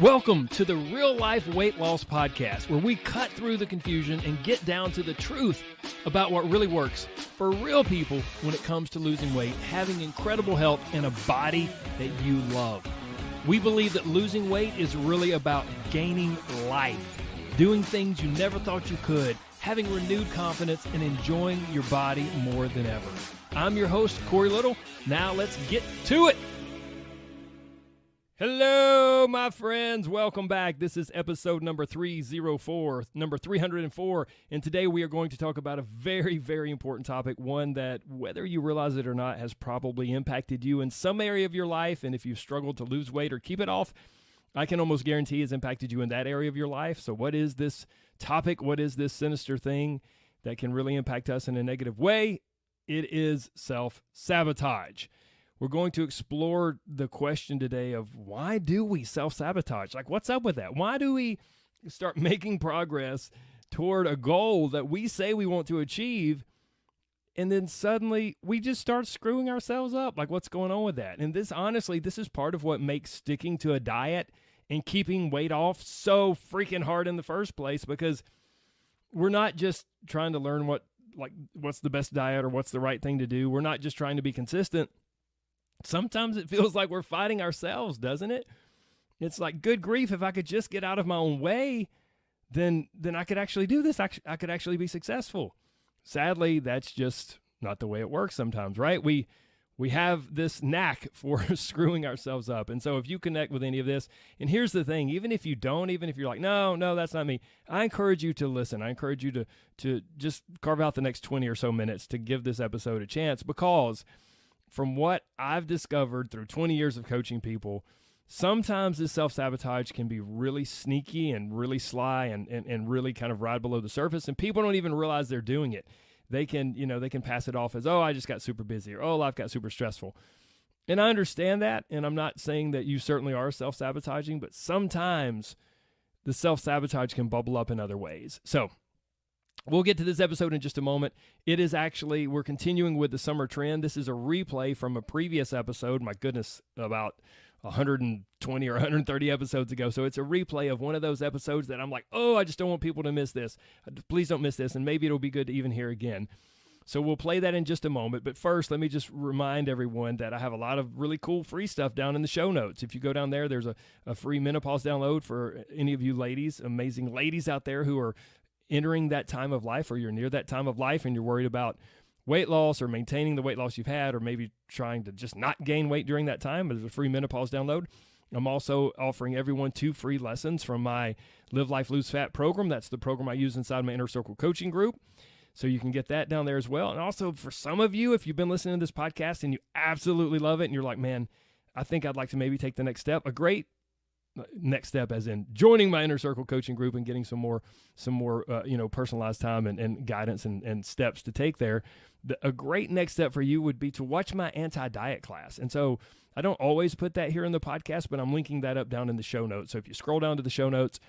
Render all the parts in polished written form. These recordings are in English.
Welcome to the Real Life Weight Loss Podcast, where we cut through the confusion and get down to the truth about what really works for real people when it comes to losing weight, having incredible health, and a body that you love. We believe that losing weight is really about gaining life, doing things you never thought you could, having renewed confidence, and enjoying your body more than ever. I'm your host, Corey Little. Now let's get to it. Hello, my friends. Welcome back. This is episode number 304, and today we are going to talk about a very, very important topic, one that, whether you realize it or not, has probably impacted you in some area of your life, and if you've struggled to lose weight or keep it off, I can almost guarantee it's impacted you in that area of your life. So what is this topic? What is this sinister thing that can really impact us in a negative way? It is self-sabotage. We're going to explore the question today of why do we self-sabotage? Like, what's up with that? Why do we start making progress toward a goal that we say we want to achieve, and then suddenly we just start screwing ourselves up? Like, what's going on with that? And this, honestly, this is part of what makes sticking to a diet and keeping weight off so freaking hard in the first place, because we're not just trying to learn what's the best diet or what's the right thing to do. We're not just trying to be consistent. Sometimes it feels like we're fighting ourselves, doesn't it? It's like, good grief, if I could just get out of my own way, then I could actually do this. I could actually be successful. Sadly, that's just not the way it works sometimes, right? We have this knack for screwing ourselves up. And so if you connect with any of this, and here's the thing, even if you don't, even if you're like, no, that's not me, I encourage you to listen. I encourage you to just carve out the next 20 or so minutes to give this episode a chance, because from what I've discovered through 20 years of coaching people, sometimes this self-sabotage can be really sneaky and really sly and really kind of ride below the surface, and people don't even realize they're doing it. They can pass it off as, oh, I just got super busy, or, oh, life got super stressful. And I understand that, and I'm not saying that you certainly are self-sabotaging, but sometimes the self-sabotage can bubble up in other ways. So we'll get to this episode in just a moment. It is actually, we're continuing with the summer trend. This is a replay from a previous episode, my goodness, about 120 or 130 episodes ago. So it's a replay of one of those episodes that I'm like, oh, I just don't want people to miss this. Please don't miss this, and maybe it'll be good to even hear again. So we'll play that in just a moment. But first, let me just remind everyone that I have a lot of really cool free stuff down in the show notes. If you go down there, there's a free menopause download for any of you ladies, amazing ladies out there who are entering that time of life, or you're near that time of life and you're worried about weight loss or maintaining the weight loss you've had, or maybe trying to just not gain weight during that time. There's a free menopause download. I'm also offering everyone 2 free lessons from my Live Life Lose Fat program. That's the program I use inside my Inner Circle coaching group. So you can get that down there as well. And also, for some of you, if you've been listening to this podcast and you absolutely love it and you're like, man, I think I'd like to maybe take the next step, a great next step as in joining my Inner Circle coaching group and getting some more personalized time and guidance and steps to take there. A great next step for you would be to watch my anti-diet class. And so I don't always put that here in the podcast, but I'm linking that up down in the show notes. So if you scroll down to the show notes,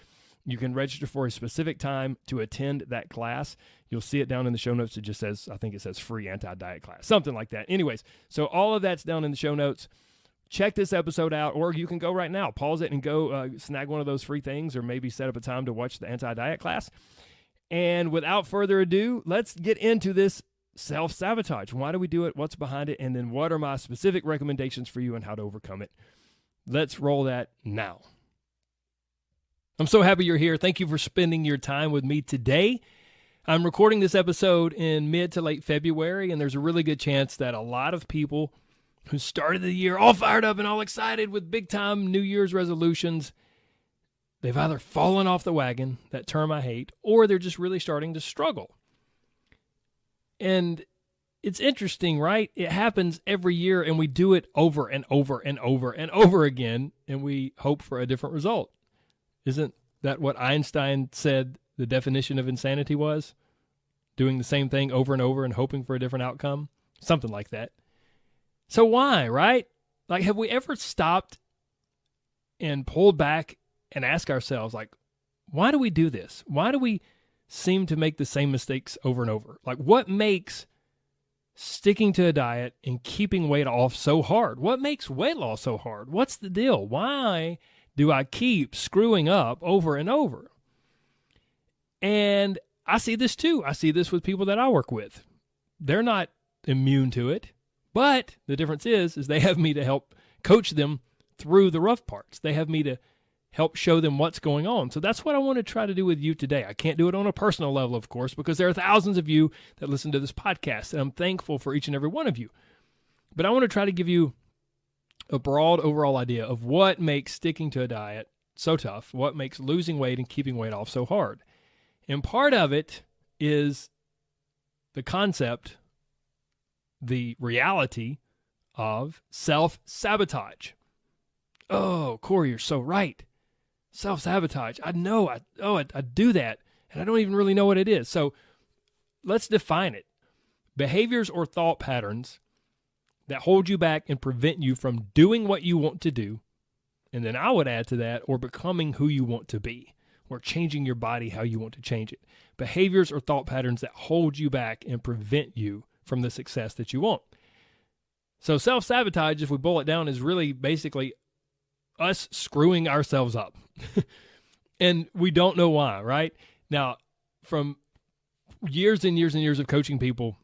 you can register for a specific time to attend that class. You'll see it down in the show notes. It just says, I think it says free anti-diet class, something like that. Anyways, so all of that's down in the show notes. Check this episode out, or you can go right now, pause it and go snag one of those free things, or maybe set up a time to watch the anti-diet class. And without further ado, let's get into this self-sabotage. Why do we do it? What's behind it? And then what are my specific recommendations for you on how to overcome it? Let's roll that now. I'm so happy you're here. Thank you for spending your time with me today. I'm recording this episode in mid to late February, and there's a really good chance that a lot of people who started the year all fired up and all excited with big-time New Year's resolutions, they've either fallen off the wagon, that term I hate, or they're just really starting to struggle. And it's interesting, right? It happens every year, and we do it over and over and over and over again, and we hope for a different result. Isn't that what Einstein said the definition of insanity was? Doing the same thing over and over and hoping for a different outcome? Something like that. So why, right? Like, have we ever stopped and pulled back and asked ourselves, like, why do we do this? Why do we seem to make the same mistakes over and over? Like, what makes sticking to a diet and keeping weight off so hard? What makes weight loss so hard? What's the deal? Why do I keep screwing up over and over? And I see this too. I see this with people that I work with. They're not immune to it, but the difference is they have me to help coach them through the rough parts. They have me to help show them what's going on. So that's what I want to try to do with you today. I can't do it on a personal level, of course, because there are thousands of you that listen to this podcast, and I'm thankful for each and every one of you. But I want to try to give you a broad overall idea of what makes sticking to a diet so tough, what makes losing weight and keeping weight off so hard. And part of it is the concept, the reality of self-sabotage. Oh, Corey, you're so right. Self-sabotage. I know. I do that, and I don't even really know what it is. So let's define it. Behaviors or thought patterns that hold you back and prevent you from doing what you want to do, and then I would add to that, or becoming who you want to be, or changing your body how you want to change it. Behaviors or thought patterns that hold you back and prevent you from the success that you want. So self-sabotage, if we boil it down, is really basically us screwing ourselves up. And we don't know why, right? Now, from years and years and years of coaching people,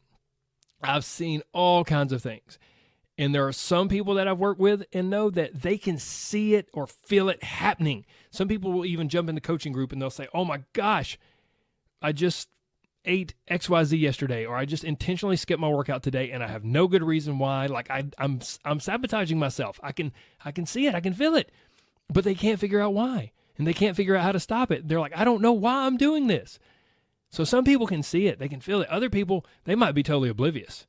I've seen all kinds of things. And there are some people that I've worked with and know that they can see it or feel it happening. Some people will even jump in the coaching group and they'll say, oh my gosh, I just ate XYZ yesterday, or I just intentionally skipped my workout today and I have no good reason why. Like I'm sabotaging myself. I can see it. I can feel it, but they can't figure out why. And they can't figure out how to stop it. They're like, I don't know why I'm doing this. So some people can see it. They can feel it. Other people, they might be totally oblivious.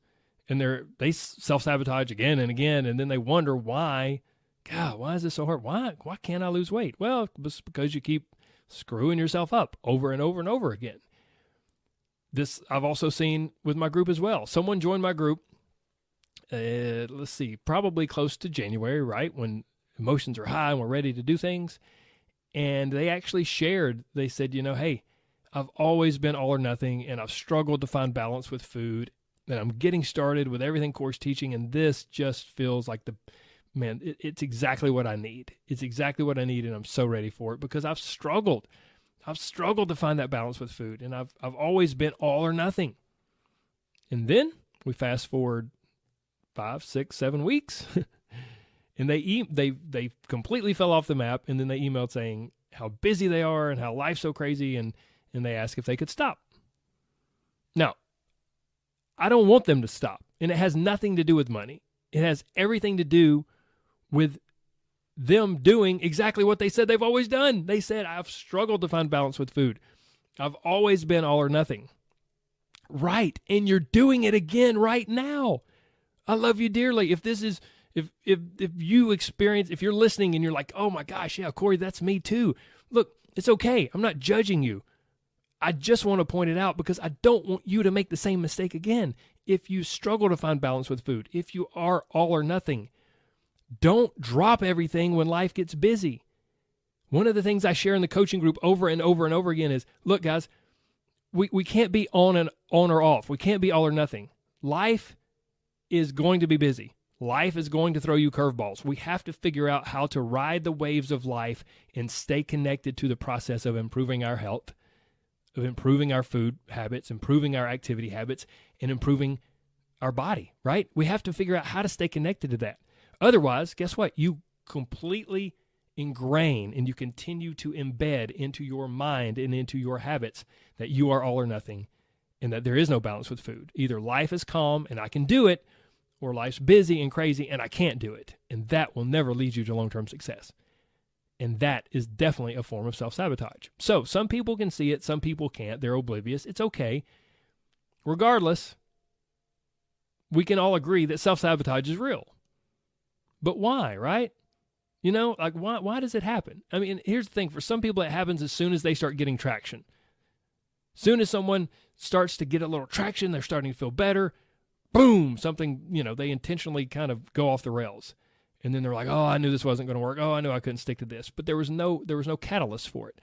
And they self-sabotage again and again, and then they wonder why. God, why is this so hard? Why can't I lose weight? Well, it's because you keep screwing yourself up over and over and over again. This I've also seen with my group as well. Someone joined my group, probably close to January, right, when emotions are high and we're ready to do things. And they actually shared, they said, hey, I've always been all or nothing, and I've struggled to find balance with food. And I'm getting started with everything Core's teaching, and this just feels like it's exactly what I need. It's exactly what I need, and I'm so ready for it because I've struggled. I've struggled to find that balance with food, and I've always been all or nothing. And then we fast forward 5, 6, 7 weeks, and they completely fell off the map, and then they emailed saying how busy they are and how life's so crazy, and they asked if they could stop. Now, I don't want them to stop, and it has nothing to do with money. It has everything to do with them doing exactly what they said they've always done. They said, I've struggled to find balance with food. I've always been all or nothing. Right, and you're doing it again right now. I love you dearly. If you're listening and you're like, oh my gosh, yeah, Corey, that's me too. Look, it's okay. I'm not judging you. I just want to point it out because I don't want you to make the same mistake again. If you struggle to find balance with food, if you are all or nothing, don't drop everything when life gets busy. One of the things I share in the coaching group over and over and over again is, look, guys, we can't be on or off. We can't be all or nothing. Life is going to be busy. Life is going to throw you curveballs. We have to figure out how to ride the waves of life and stay connected to the process of improving our health, of improving our food habits, improving our activity habits, and improving our body, right? We have to figure out how to stay connected to that. Otherwise, guess what? You completely ingrain and you continue to embed into your mind and into your habits that you are all or nothing and that there is no balance with food. Either life is calm and I can do it, or life's busy and crazy and I can't do it. And that will never lead you to long-term success. And that is definitely a form of self-sabotage. So some people can see it, some people can't. They're oblivious. It's okay. Regardless, we can all agree that self-sabotage is real. But why, right? Why does it happen? I mean, here's the thing. For some people, it happens as soon as they start getting traction. As soon as someone starts to get a little traction, they're starting to feel better. Boom, something, they intentionally kind of go off the rails. And then they're like, oh, I knew this wasn't going to work. Oh, I knew I couldn't stick to this. But there was no catalyst for it.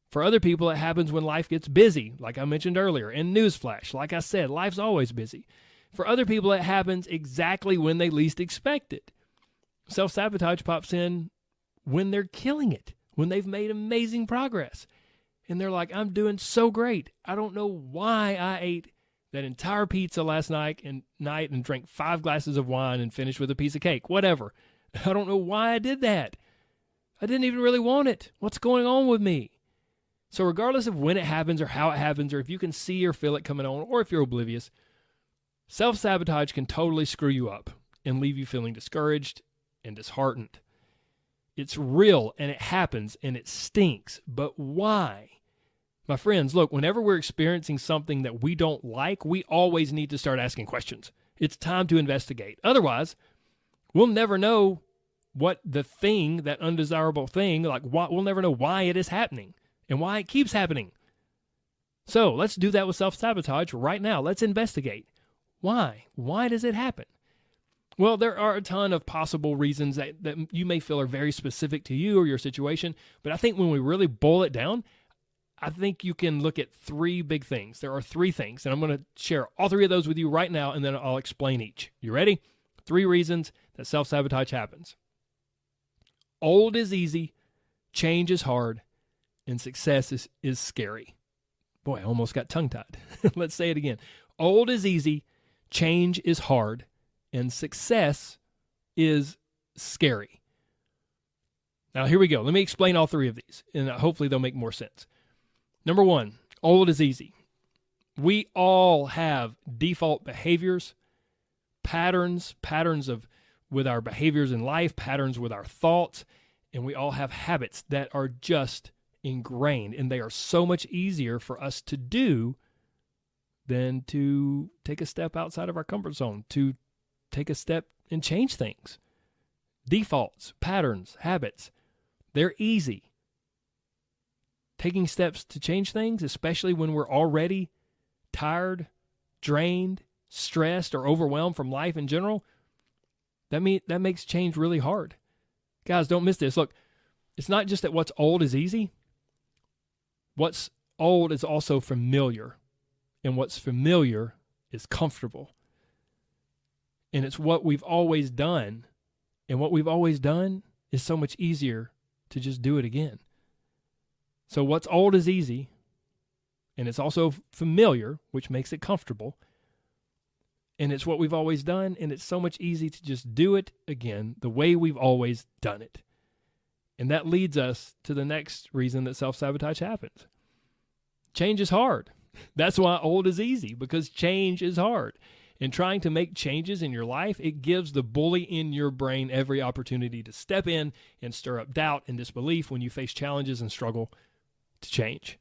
For other people, it happens when life gets busy, like I mentioned earlier. And newsflash, like I said, life's always busy. For other people, it happens exactly when they least expect it. Self-sabotage pops in when they're killing it, when they've made amazing progress. And they're like, I'm doing so great. I don't know why I ate that entire pizza last night and drank 5 glasses of wine and finished with a piece of cake, whatever. I don't know why I did that. I didn't even really want it. What's going on with me? So regardless of when it happens or how it happens, or if you can see or feel it coming on, or if you're oblivious, self-sabotage can totally screw you up and leave you feeling discouraged and disheartened. It's real and it happens and it stinks. But why? My friends, look, whenever we're experiencing something that we don't like, we always need to start asking questions. It's time to investigate. Otherwise, we'll never know what the thing, that undesirable thing, we'll never know why it is happening and why it keeps happening. So let's do that with self-sabotage right now. Let's investigate. Why? Why does it happen? Well, there are a ton of possible reasons that you may feel are very specific to you or your situation, but I think when we really boil it down, I think you can look at 3 big things. There are 3 things, and I'm going to share all 3 of those with you right now, and then I'll explain each. You ready? 3 reasons that self-sabotage happens. Old is easy, change is hard, and success is scary. Boy, I almost got tongue-tied. Let's say it again. Old is easy, change is hard, and success is scary. Now, here we go. Let me explain all 3 of these, and hopefully they'll make more sense. Number 1, old is easy. We all have default behaviors, patterns with our behaviors in life, patterns with our thoughts, and we all have habits that are just ingrained, and they are so much easier for us to do than to take a step outside of our comfort zone, to take a step and change things. Defaults, patterns, habits, they're easy. Taking steps to change things, especially when we're already tired, drained, stressed, or overwhelmed from life in general, that makes change really hard. Guys, don't miss this. Look, it's not just that what's old is easy. What's old is also familiar. And what's familiar is comfortable. And it's what we've always done. And what we've always done is so much easier to just do it again. So what's old is easy, and it's also familiar, which makes it comfortable. And it's what we've always done, and it's so much easy to just do it again the way we've always done it. And that leads us to the next reason that self-sabotage happens. Change is hard. That's why old is easy, because change is hard. And trying to make changes in your life, it gives the bully in your brain every opportunity to step in and stir up doubt and disbelief when you face challenges and struggle to change.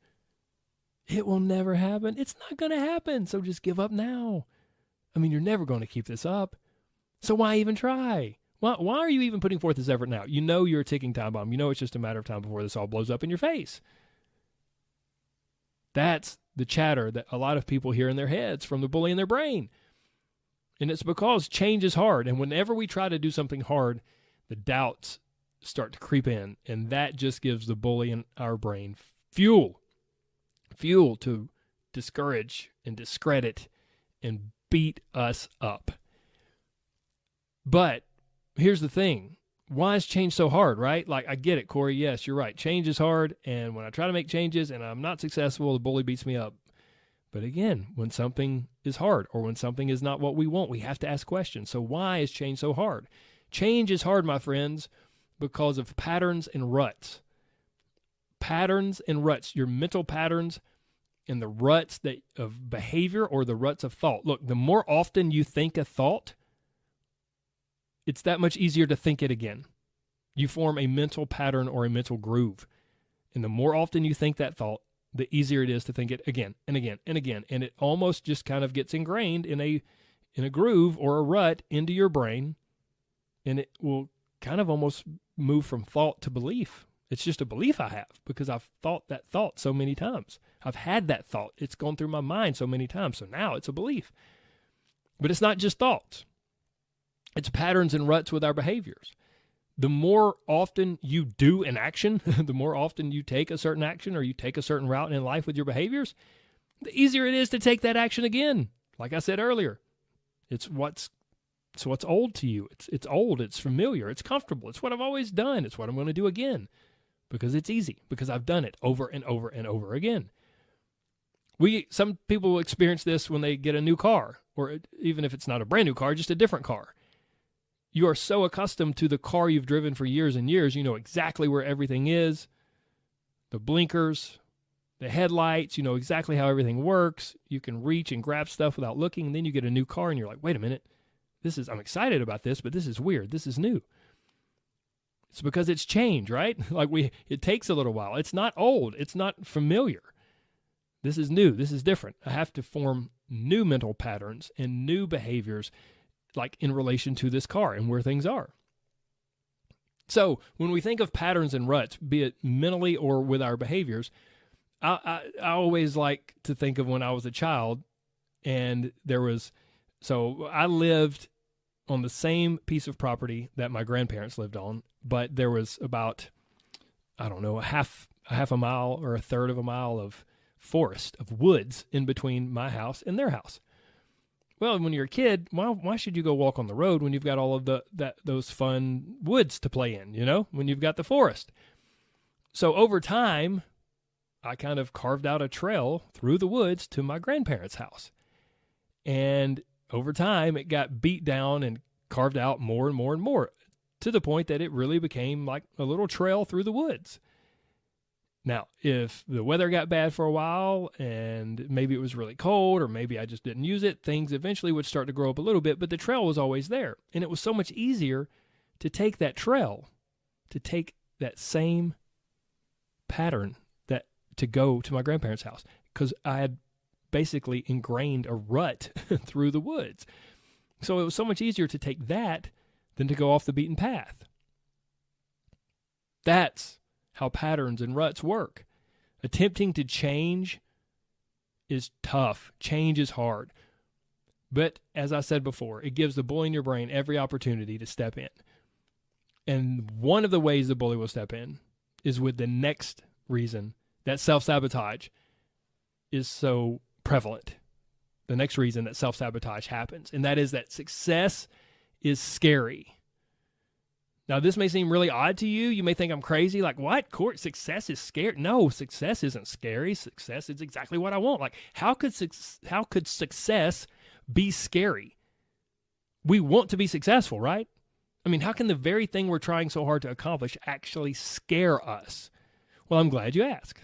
It will never happen. It's not going to happen. So just give up now. I mean, you're never going to keep this up. So why even try? Why are you even putting forth this effort now? You know you're a ticking time bomb. You know it's just a matter of time before this all blows up in your face. That's the chatter that a lot of people hear in their heads from the bully in their brain. And it's because change is hard. And whenever we try to do something hard, the doubts start to creep in. And that just gives the bully in our brain fuel to discourage and discredit and beat us up. But here's the thing. Why is change so hard, right? Like, I get it, Corey. Yes, you're right. Change is hard. And when I try to make changes and I'm not successful, the bully beats me up. But again, when something is hard or when something is not what we want, we have to ask questions. So why is change so hard? Change is hard, my friends, because of patterns and ruts. Patterns and ruts, your mental patterns and the ruts of behavior or the ruts of thought. Look, the more often you think a thought, it's that much easier to think it again. You form a mental pattern or a mental groove. And the more often you think that thought, the easier it is to think it again and again and again. And it almost just kind of gets ingrained in a groove or a rut into your brain. And it will kind of almost move from thought to belief. It's just a belief I have because I've thought that thought so many times. I've had that thought. It's gone through my mind so many times. So now it's a belief. But it's not just thoughts. It's patterns and ruts with our behaviors. The more often you do an action, the more often you take a certain action or you take a certain route in life with your behaviors, the easier it is to take that action again. Like I said earlier, it's what's So what's old to you? It's old, it's familiar, it's comfortable, it's what I've always done, it's what I'm going to do again because it's easy, because I've done it over and over and over again. Some people experience this when they get a new car, or even if it's not a brand new car, just a different car. You are so accustomed to the car you've driven for years and years, you know exactly where everything is, the blinkers, the headlights, you know exactly how everything works. You can reach and grab stuff without looking, and then you get a new car and you're like, wait a minute, I'm excited about this, but this is weird, this is new. It's because it's change, right? It takes a little while. It's not old, it's not familiar. This is new, this is different. I have to form new mental patterns and new behaviors like in relation to this car and where things are. So when we think of patterns and ruts, be it mentally or with our behaviors, I always like to think of when I was a child and I lived on the same piece of property that my grandparents lived on, but there was about, I don't know, a half a mile or a third of a mile of forest, of woods in between my house and their house. Well, when you're a kid, why should you go walk on the road when you've got all of those fun woods to play in, when you've got the forest? So over time, I kind of carved out a trail through the woods to my grandparents' house. And over time, it got beat down and carved out more and more and more to the point that it really became like a little trail through the woods. Now, if the weather got bad for a while and maybe it was really cold or maybe I just didn't use it, things eventually would start to grow up a little bit, but the trail was always there. And it was so much easier to take that trail, to take that same pattern to go to my grandparents' house because I had basically ingrained a rut through the woods. So it was so much easier to take that than to go off the beaten path. That's how patterns and ruts work. Attempting to change is tough. Change is hard. But as I said before, it gives the bully in your brain every opportunity to step in. And one of the ways the bully will step in is with the next reason that self-sabotage is so prevalent. The next reason that self-sabotage happens, and that is that success is scary. Now, this may seem really odd to you. You may think I'm crazy. Like, what? Court, success is scary? No, success isn't scary. Success is exactly what I want. Like, how could success be scary? We want to be successful, right? I mean, how can the very thing we're trying so hard to accomplish actually scare us? Well, I'm glad you asked.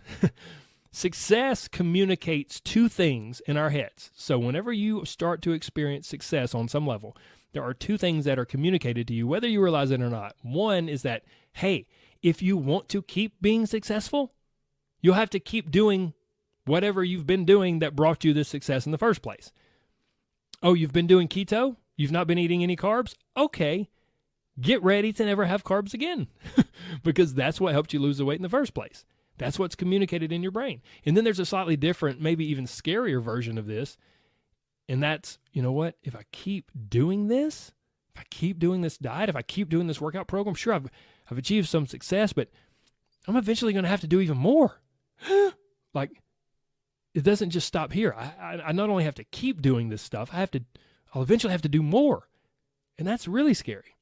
Success communicates two things in our heads. So whenever you start to experience success on some level, there are two things that are communicated to you, whether you realize it or not. One is that, hey, if you want to keep being successful, you'll have to keep doing whatever you've been doing that brought you this success in the first place. Oh, you've been doing keto? You've not been eating any carbs? Okay, get ready to never have carbs again because that's what helped you lose the weight in the first place. That's what's communicated in your brain. And then there's a slightly different, maybe even scarier version of this. And that's, you know what? If I keep doing this, if I keep doing this diet, if I keep doing this workout program, sure, I've achieved some success, but I'm eventually going to have to do even more. Like, it doesn't just stop here. I not only have to keep doing this stuff, I'll eventually have to do more. And that's really scary.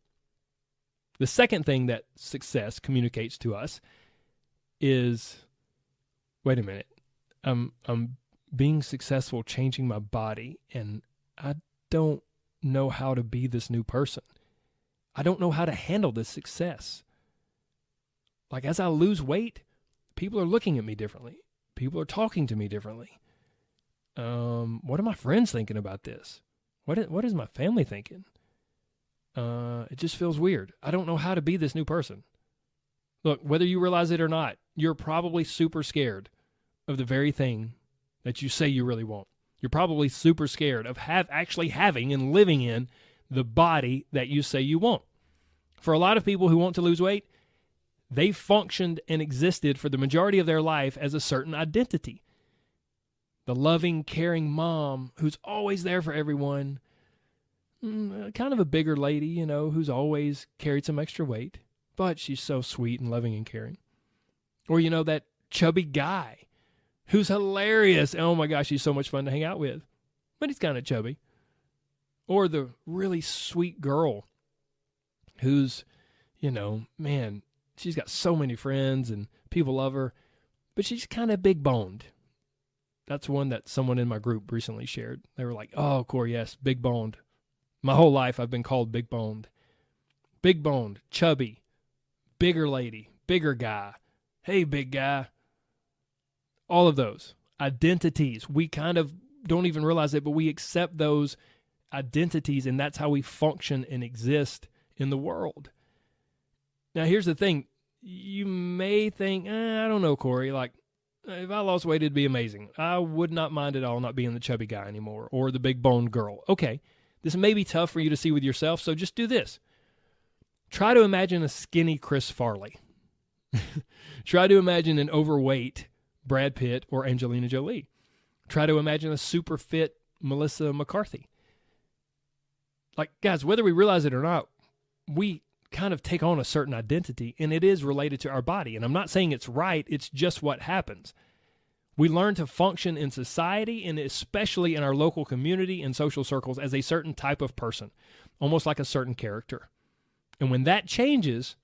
The second thing that success communicates to us is, wait a minute, I'm being successful changing my body, and I don't know how to be this new person. I don't know how to handle this success. Like, as I lose weight, people are looking at me differently. People are talking to me differently. What are my friends thinking about this? What is my family thinking? It just feels weird. I don't know how to be this new person. Look, whether you realize it or not, you're probably super scared of the very thing that you say you really want. You're probably super scared of actually having and living in the body that you say you want. For a lot of people who want to lose weight, they functioned and existed for the majority of their life as a certain identity. The loving, caring mom who's always there for everyone. Kind of a bigger lady, who's always carried some extra weight, but she's so sweet and loving and caring. Or, that chubby guy who's hilarious. Oh my gosh, he's so much fun to hang out with, but he's kind of chubby. Or the really sweet girl who's, man, she's got so many friends and people love her, but she's kind of big boned. That's one that someone in my group recently shared. They were like, oh, Corey, yes, big boned. My whole life I've been called big boned. Big boned, chubby, bigger lady, bigger guy. Hey, big guy. All of those identities. We kind of don't even realize it, but we accept those identities, and that's how we function and exist in the world. Now, here's the thing. You may think, I don't know, Corey, like, if I lost weight, it'd be amazing. I would not mind at all not being the chubby guy anymore or the big boned girl. Okay, this may be tough for you to see with yourself, so just do this. Try to imagine a skinny Chris Farley. Try to imagine an overweight Brad Pitt or Angelina Jolie. Try to imagine a super fit Melissa McCarthy. Like, guys, whether we realize it or not, we kind of take on a certain identity, and it is related to our body. And I'm not saying it's right, it's just what happens. We learn to function in society, and especially in our local community and social circles, as a certain type of person, almost like a certain character. And when that changes,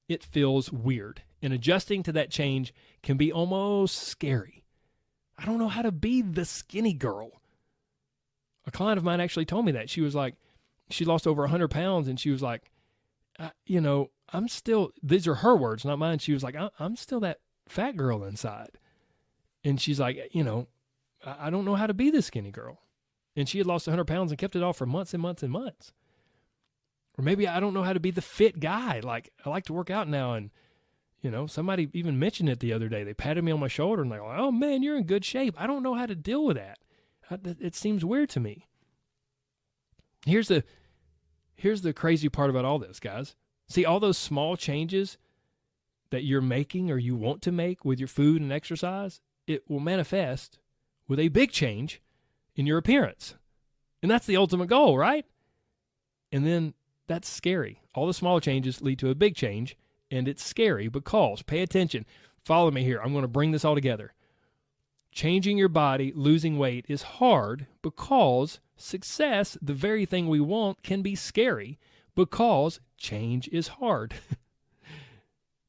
it feels weird. And adjusting to that change can be almost scary. I don't know how to be the skinny girl. A client of mine actually told me that. She was like, she lost over 100 pounds, and she was like, I'm still, these are her words, not mine. She was like, I'm still that fat girl inside. And she's like, I don't know how to be this skinny girl. And she had lost 100 pounds and kept it off for months and months and months. Or maybe I don't know how to be the fit guy. Like, I like to work out now, and, somebody even mentioned it the other day. They patted me on my shoulder, and they're like, oh, man, you're in good shape. I don't know how to deal with that. It seems weird to me. Here's the crazy part about all this, guys. See, all those small changes that you're making or you want to make with your food and exercise, it will manifest with a big change in your appearance. And that's the ultimate goal, right? And then that's scary. All the small changes lead to a big change, and it's scary because, pay attention, follow me here. I'm going to bring this all together. Changing your body, losing weight is hard because success, the very thing we want, can be scary because change is hard.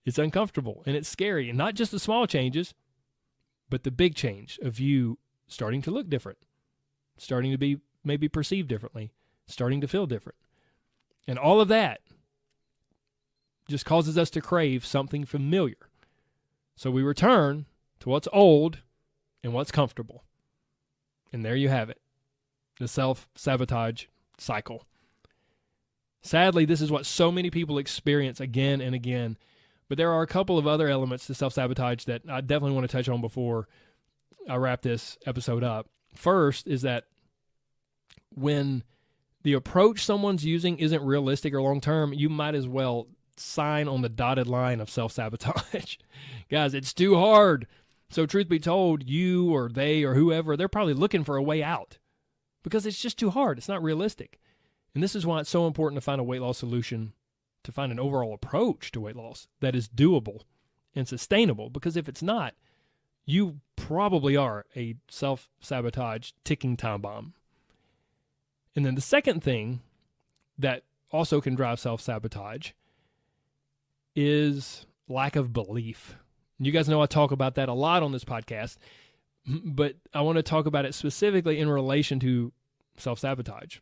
It's uncomfortable and it's scary. And not just the small changes, but the big change of you starting to look different, starting to be maybe perceived differently, starting to feel different. And all of that just causes us to crave something familiar. So we return to what's old and what's comfortable. And there you have it, the self-sabotage cycle. Sadly, this is what so many people experience again and again. But there are a couple of other elements to self-sabotage that I definitely want to touch on before I wrap this episode up. First is that when the approach someone's using isn't realistic or long-term, you might as well sign on the dotted line of self-sabotage. Guys, it's too hard. So truth be told, you or they or whoever, they're probably looking for a way out because it's just too hard. It's not realistic. And this is why it's so important to find a weight loss solution, to find an overall approach to weight loss that is doable and sustainable. Because if it's not, you probably are a self-sabotage ticking time bomb. And then the second thing that also can drive self-sabotage is lack of belief. You guys know I talk about that a lot on this podcast, but I want to talk about it specifically in relation to self-sabotage.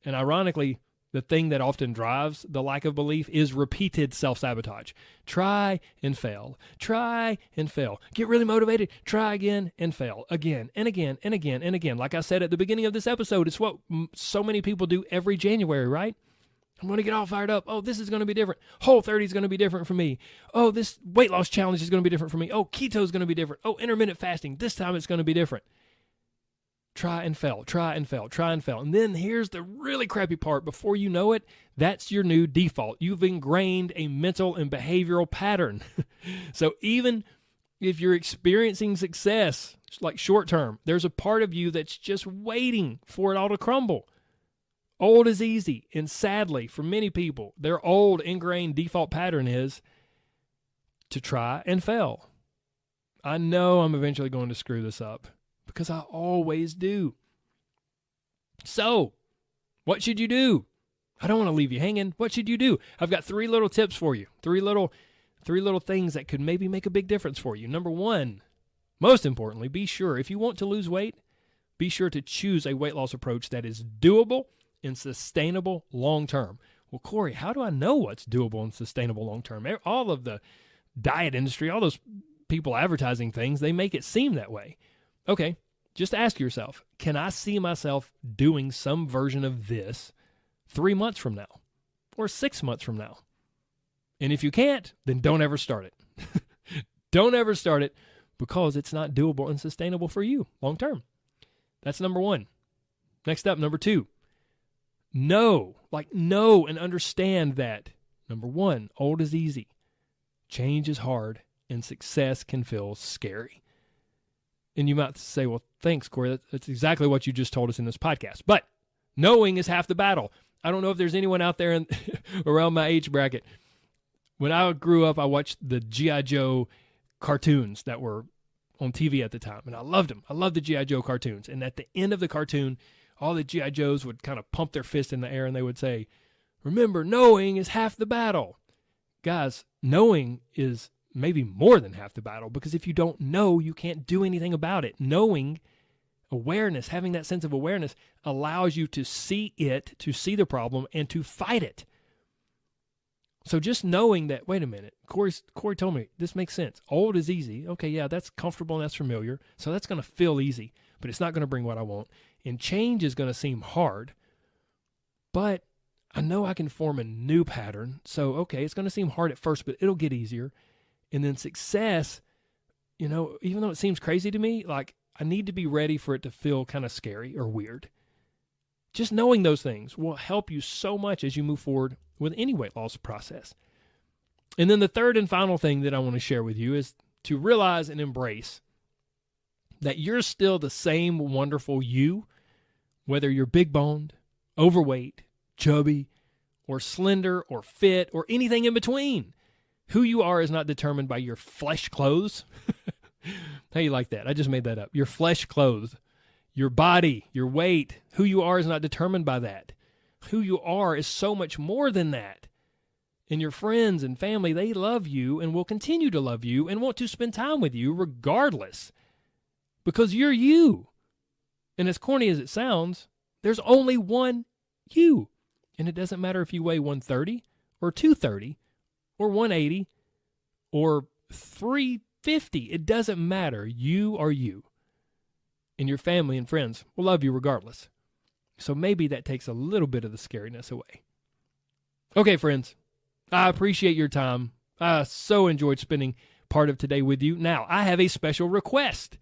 And ironically, the thing that often drives the lack of belief is repeated self-sabotage. Try and fail. Try and fail. Get really motivated. Try again and fail. Again and again and again and again. Like I said at the beginning of this episode, it's what so many people do every January, right? I'm going to get all fired up. Oh, this is going to be different. Whole30 is going to be different for me. Oh, this weight loss challenge is going to be different for me. Oh, keto is going to be different. Oh, intermittent fasting. This time it's going to be different. Try and fail, try and fail, try and fail. And then here's the really crappy part. Before you know it, that's your new default. You've ingrained a mental and behavioral pattern. So even if you're experiencing success, like short term, there's a part of you that's just waiting for it all to crumble. Old is easy. And sadly, for many people, their old ingrained default pattern is to try and fail. I know I'm eventually going to screw this up, because I always do. So, What should you do? I don't want to leave you hanging. What should you do? I've got 3 little tips for you. Three little things that could maybe make a big difference for you. Number 1, most importantly, be sure if you want to lose weight, be sure to choose a weight loss approach that is doable and sustainable long term. Well, Corey, how do I know what's doable and sustainable long term? All of the diet industry, all those people advertising things, they make it seem that way. Okay, just ask yourself, can I see myself doing some version of this 3 months from now or 6 months from now? And if you can't, then don't ever start it. Don't ever start it because it's not doable and sustainable for you long term. That's number 1. Next up, number 2. Know and understand that, number 1, old is easy, change is hard, and success can feel scary. And you might say, well, thanks, Corey. That's exactly what you just told us in this podcast. But knowing is half the battle. I don't know if there's anyone out there around my age bracket. When I grew up, I watched the G.I. Joe cartoons that were on TV at the time, and I loved them. I loved the G.I. Joe cartoons. And at the end of the cartoon, all the G.I. Joes would kind of pump their fist in the air, and they would say, remember, knowing is half the battle. Guys, knowing is maybe more than half the battle, because if you don't know, you can't do anything about it. Knowing, awareness, having that sense of awareness allows you to see it, to see the problem, and to fight it. So just knowing that, wait a minute, Corey told me this makes sense. Old is easy. Okay, yeah, that's comfortable and that's familiar. So that's going to feel easy, but it's not going to bring what I want. And change is going to seem hard, but I know I can form a new pattern. So, okay, it's going to seem hard at first, but it'll get easier. And then success, even though it seems crazy to me, like I need to be ready for it to feel kind of scary or weird. Just knowing those things will help you so much as you move forward with any weight loss process. And then the third and final thing that I want to share with you is to realize and embrace that you're still the same wonderful you, whether you're big boned, overweight, chubby, or slender, or fit, or anything in between. Who you are is not determined by your flesh clothes. How you like that? I just made that up. Your flesh clothes, your body, your weight, who you are is not determined by that. Who you are is so much more than that. And your friends and family, they love you and will continue to love you and want to spend time with you regardless, because you're you. And as corny as it sounds, there's only one you. And it doesn't matter if you weigh 130 or 230 or 180 or 350. It doesn't matter. You are you. And your family and friends will love you regardless. So maybe that takes a little bit of the scariness away. Okay, friends, I appreciate your time. I so enjoyed spending part of today with you. Now, I have a special request,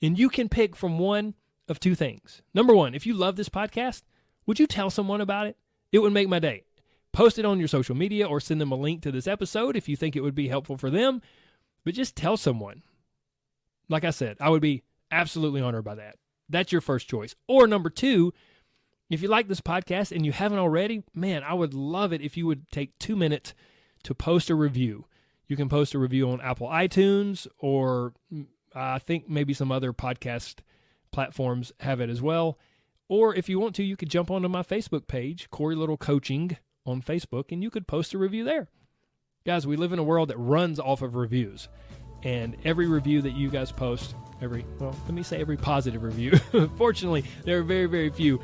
and you can pick from one of 2 things. Number 1, if you love this podcast, would you tell someone about it? It would make my day. Post it on your social media or send them a link to this episode if you think it would be helpful for them. But just tell someone. Like I said, I would be absolutely honored by that. That's your first choice. Or number 2, if you like this podcast and you haven't already, man, I would love it if you would take 2 minutes to post a review. You can post a review on Apple iTunes, or I think maybe some other podcast platforms have it as well. Or if you want to, you could jump onto my Facebook page, Corey Little Coaching on Facebook, and you could post a review there. Guys, we live in a world that runs off of reviews. And every review that you guys post, every positive review. Fortunately, there are very, very few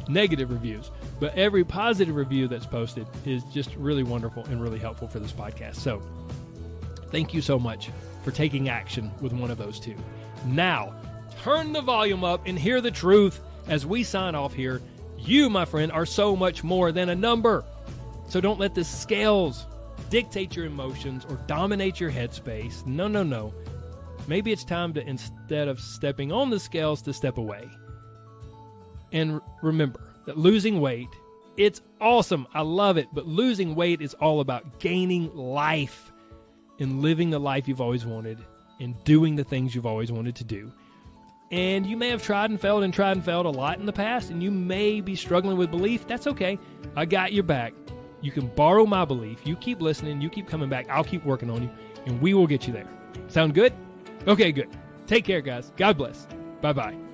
negative reviews. But every positive review that's posted is just really wonderful and really helpful for this podcast. So thank you so much for taking action with one of those 2. Now, turn the volume up and hear the truth as we sign off here. You, my friend, are so much more than a number. So don't let the scales dictate your emotions or dominate your headspace. No. Maybe it's time to, instead of stepping on the scales, to step away. And remember that losing weight, it's awesome. I love it. But losing weight is all about gaining life and living the life you've always wanted and doing the things you've always wanted to do. And you may have tried and failed a lot in the past, and you may be struggling with belief. That's okay. I got your back. You can borrow my belief. You keep listening. You keep coming back. I'll keep working on you, and we will get you there. Sound good? Okay, good. Take care, guys. God bless. Bye-bye.